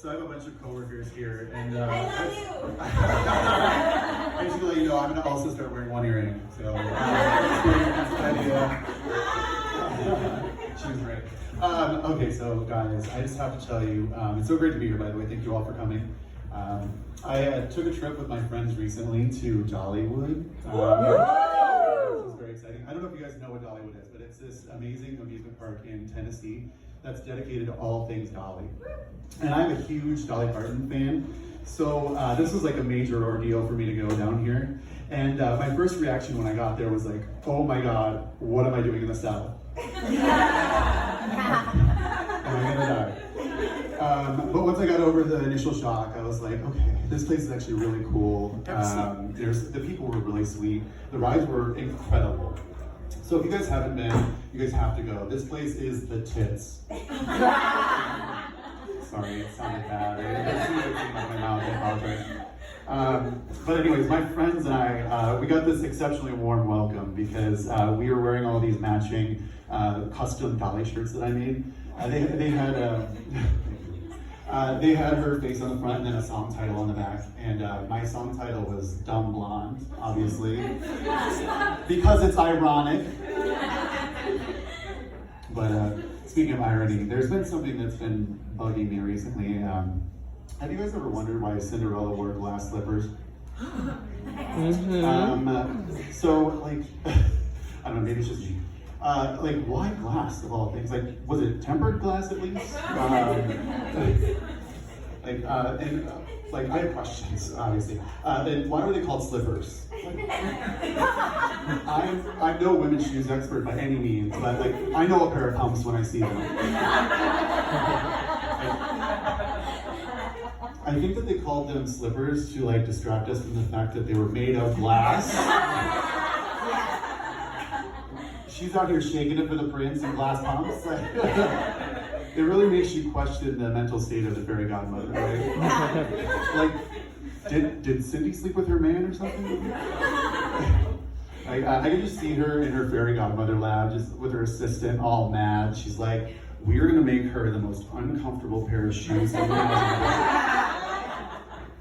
So I have a bunch of coworkers here, and I love you. basically, I'm gonna also start wearing one earring. So she was right. Okay, so guys, I just have to tell you, it's so great to be here. By the way, thank you all for coming. I took a trip with my friends recently to Dollywood. This was very exciting. I don't know if you guys know what Dollywood is, but it's this amazing amusement park in Tennessee that's dedicated to all things Dolly. And I'm a huge Dolly Parton fan, so this was like a major ordeal for me to go down here. And my first reaction when I got there was like, oh my God, what am I doing in the South? Am I gonna die? But once I got over the initial shock, I was like, okay, this place is actually really cool. The people were really sweet. The rides were incredible. So if you guys haven't been, you guys have to go. This place is the tits. Sorry, it sounded bad. I see it in my mouth, I apologize. But anyways, my friends and I, we got this exceptionally warm welcome because we were wearing all these matching custom Dolly shirts that I made. They had her face on the front and then a song title on the back. And my song title was Dumb Blonde, obviously, because it's ironic. But speaking of irony, there's been something that's been bugging me recently. Have you guys ever wondered why Cinderella wore glass slippers? So, like, I don't know, maybe it's just me. Like, why glass of all things? Like, was it tempered glass at least? And I have questions, obviously. Then why were they called slippers? Like, I'm no women's shoes expert by any means, but like, I know a pair of pumps when I see them. I think that they called them slippers to like distract us from the fact that they were made of glass. She's out here shaking it for the prince in glass pumps. It really makes you question the mental state of the fairy godmother, right? Like, did Cindy sleep with her man or something? I can just see her in her fairy godmother lab, just with her assistant, all mad. She's like, "We're gonna make her the most uncomfortable pair of shoes imaginable."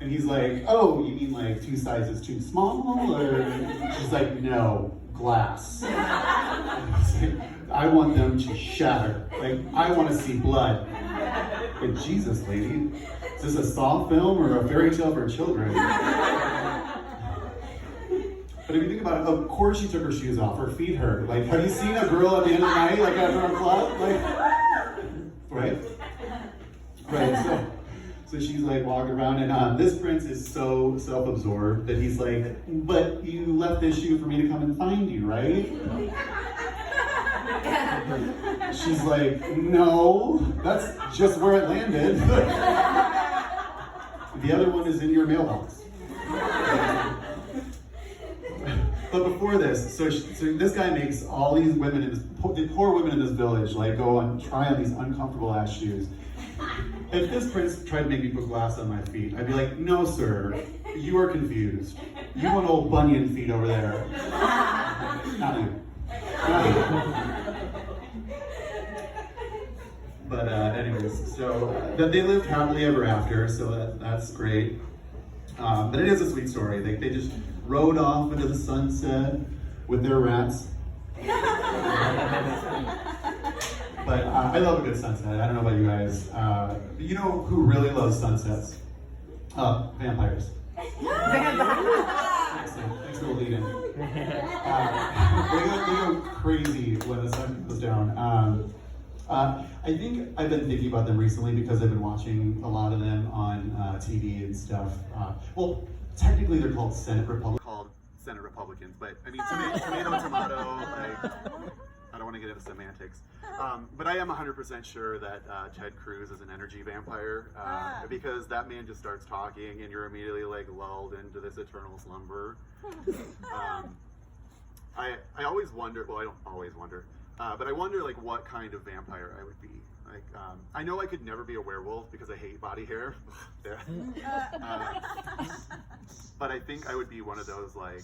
And he's like, "Oh, you mean like 2 sizes too small?" Or she's like, "No, glass. I want them to shatter. Like, I want to see blood." Like, Jesus, lady, is this a Saw film or a fairy tale for children? But if you think about it, of course she took her shoes off. Her feet hurt. Like, have you seen a girl at the end of the night, like after a club? Like, right? Right. So she's like walking around, and this prince is so self-absorbed that he's like, "But you left this shoe for me to come and find you, right?" She's like, "No, that's just where it landed. The other one is in your mailbox." But before this, so this guy makes all these women the poor women in this village like go and try on these uncomfortable ass shoes. If this prince tried to make me put glass on my feet, I'd be like, "No, sir, you are confused. You want old bunion feet over there. Not you." But anyways, so they lived happily ever after, so that's great. But it is a sweet story. They just rode off into the sunset with their rats. But I love a good sunset. I don't know about you guys. You know who really loves sunsets? Vampires. Thanks for the lead in. They go crazy when the sun goes down. I think I've been thinking about them recently because I've been watching a lot of them on TV and stuff. Well, technically they're called Senate Republicans, but I mean, tomato, like, I don't want to get into semantics. But I am 100% sure that Ted Cruz is an energy vampire because that man just starts talking and you're immediately like lulled into this eternal slumber. I always wonder, well, I don't always wonder, but I wonder like what kind of vampire I would be. Like, I know I could never be a werewolf because I hate body hair. But I think I would be one of those like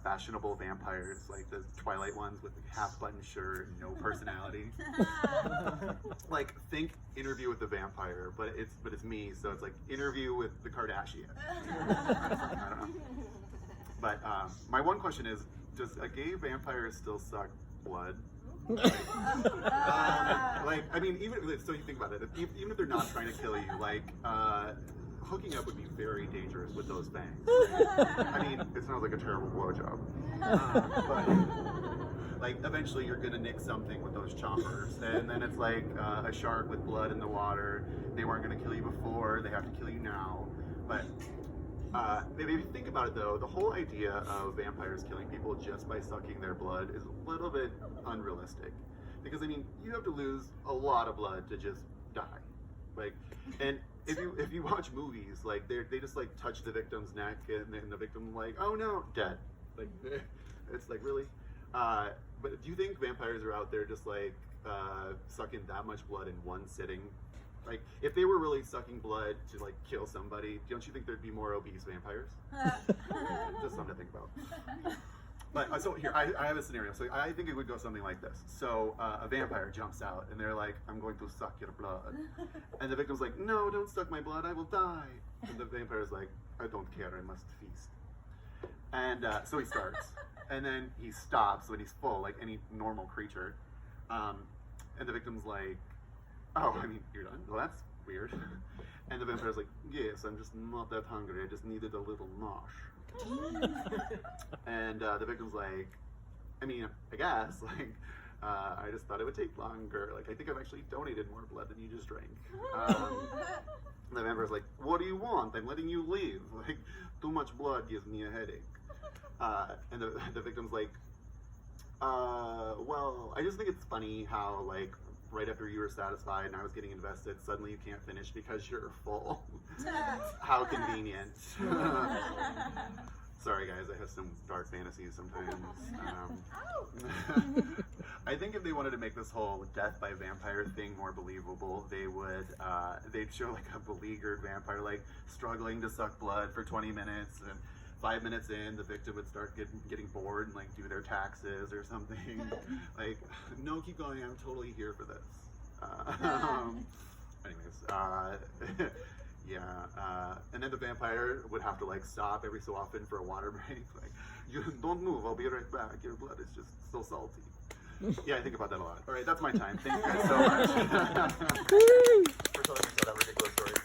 fashionable vampires, like the Twilight ones with the half-button shirt and no personality. Like, think Interview with the Vampire, but it's me, so it's like Interview with the Kardashians. I don't know. But my one question is, does a gay vampire still suck blood? Like, I mean, even so, you think about it. Even if they're not trying to kill you, like, hooking up would be very dangerous with those fangs. I mean, it sounds like a terrible blowjob, but like, eventually you're gonna nick something with those chompers, and then it's like a shark with blood in the water. They weren't gonna kill you before; they have to kill you now. But maybe if you think about it, though, the whole idea of vampires killing people just by sucking their blood is a little bit unrealistic. Because, I mean, you have to lose a lot of blood to just die. Like, and if you watch movies, like, they just, like, touch the victim's neck, and then the victim, like, oh no, dead. Like, it's like, really? But do you think vampires are out there just, like, sucking that much blood in one sitting? Like, if they were really sucking blood to, like, kill somebody, don't you think there'd be more obese vampires? Just something to think about. But, so here, I have a scenario. So I think it would go something like this. So a vampire jumps out, and they're like, I'm going to suck your blood. And the victim's like, no, don't suck my blood, I will die. And the vampire's like, I don't care, I must feast. And so he starts. And then he stops when he's full, like any normal creature. And the victim's like, oh, I mean, you're done? Well, that's weird. And the vampire's like, yes, I'm just not that hungry. I just needed a little nosh. And the victim's like, I mean, I guess, like, I just thought it would take longer. Like, I think I've actually donated more blood than you just drank. And the vampire's like, what do you want? I'm letting you leave. Like, too much blood gives me a headache. And the victim's like, well, I just think it's funny how, like, right after you were satisfied and I was getting invested, suddenly you can't finish because you're full. How convenient. Sorry guys, I have some dark fantasies sometimes. I think if they wanted to make this whole death by vampire thing more believable, they would, they'd show like a beleaguered vampire like struggling to suck blood for 20 minutes, and 5 minutes in, the victim would start getting bored and like do their taxes or something. Like, no, keep going, I'm totally here for this. Anyways, yeah, and then the vampire would have to like stop every so often for a water break. Like, you don't move, I'll be right back. Your blood is just so salty. Yeah, I think about that a lot. All right, that's my time. Thank you guys so much for telling me that ridiculous story.